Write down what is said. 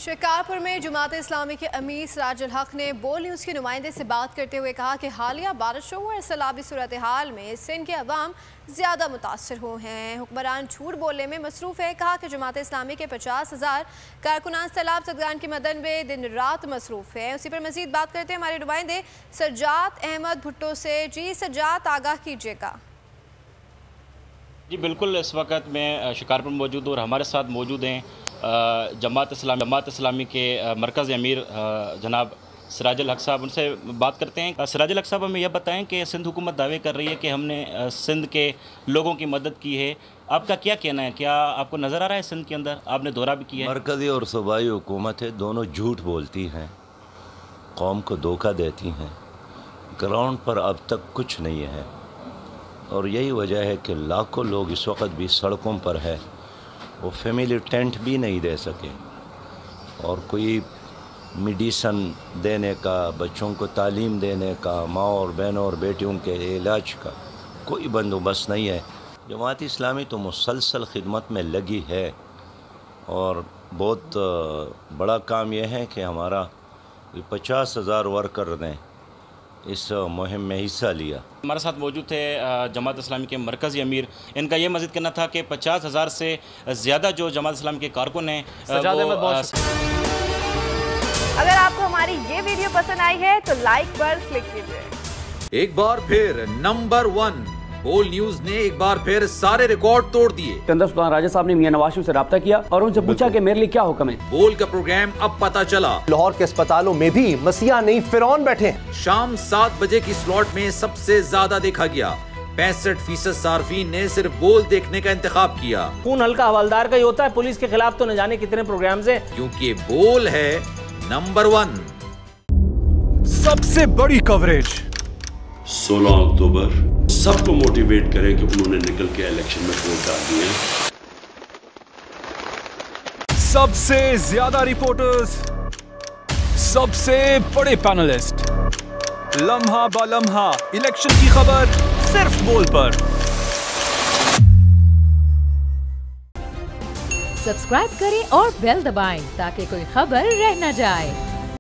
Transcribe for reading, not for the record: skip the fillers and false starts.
शिकारपुर में जमात इस्लामी के अमीर सिराजुल हक ने बोल न्यूज़ के नुमाइंदे से बात करते हुए कहा कि हालिया बारिशों और सैलाबी सूरत हाल में सिंध के अवाम ज़्यादा मुतासर हुए हैं। हुक्मरान झूठ बोलने में मसरूफ़ है। कहा कि जमात इस्लामी के 50,000 कारकुनान सैलाब ज़दगान की मदद में दिन रात मसरूफ़ है। उसी पर मज़ीद बात करते हैं हमारे नुमाइंदे सज्जाद अहमद भुट्टो से। जी सज्जाद, आगाह कीजिएगा। जी बिल्कुल, इस वक्त मैं शिकारपुर मौजूद हूँ और हमारे साथ मौजूद हैं जमात इस्लामी के मरकज़ अमीर जनाब सिराजुल हक साहब। उनसे बात करते हैं। सिराजुल हक साहब, हमें यह बताएं कि सिंध हुकूमत दावे कर रही है कि हमने सिंध के लोगों की मदद की है। आपका क्या कहना है? क्या आपको नज़र आ रहा है सिंध के अंदर? आपने दौरा भी किया है। मरकज़ी और सूबाई हुकूमत है, दोनों झूठ बोलती हैं, कौम को धोखा देती हैं। ग्राउंड पर अब तक कुछ नहीं है और यही वजह है कि लाखों लोग इस वक्त भी सड़कों पर है। वो फैमिली टेंट भी नहीं दे सके और कोई मेडिसन देने का, बच्चों को तालीम देने का, माँ और बहनों और बेटियों के इलाज का कोई बंदोबस्त नहीं है। जमात इस्लामी तो मुसलसल खिदमत में लगी है और बहुत बड़ा काम यह है कि हमारा 50,000 वर्कर ने इस मुहिम में हिस्सा लिया। हमारे साथ मौजूद थे जमात इस्लामी के मरकज़ी अमीर। इनका ये मज़ीद कहना था कि 50,000 से ज़्यादा जो जमात इस्लामी के कारकुन हैं अगर आपको हमारी ये वीडियो पसंद आई है तो लाइक पर क्लिक कीजिए। एक बार फिर नंबर 1 बोल न्यूज ने एक बार फिर सारे रिकॉर्ड तोड़ दिए। सिकंदर सुल्तान राजा साहब ने मियां नवाज शरीफ से रब्ता किया और उनसे पूछा कि मेरे लिए क्या हुक्म है। बोल का प्रोग्राम अब पता चला। लाहौर के अस्पतालों में भी मसीहा नहीं फिरौन बैठे हैं। शाम 7 बजे की स्लॉट में सबसे ज्यादा देखा गया। 65% सार्फिन ने सिर्फ बोल देखने का इंतखाब किया। खून हल्का हवलदार का ही होता है, पुलिस के खिलाफ तो न जाने कितने प्रोग्राम है, क्योंकि बोल है नंबर 1। सबसे बड़ी कवरेज 16 अक्टूबर सबको मोटिवेट करें कि उन्होंने निकल के इलेक्शन में वोट डाल दिए। सबसे ज्यादा रिपोर्टर्स, सबसे बड़े पैनलिस्ट, लम्हा बा लम्हा इलेक्शन की खबर सिर्फ बोल पर। सब्सक्राइब करें और बेल दबाएं ताकि कोई खबर रह न जाए।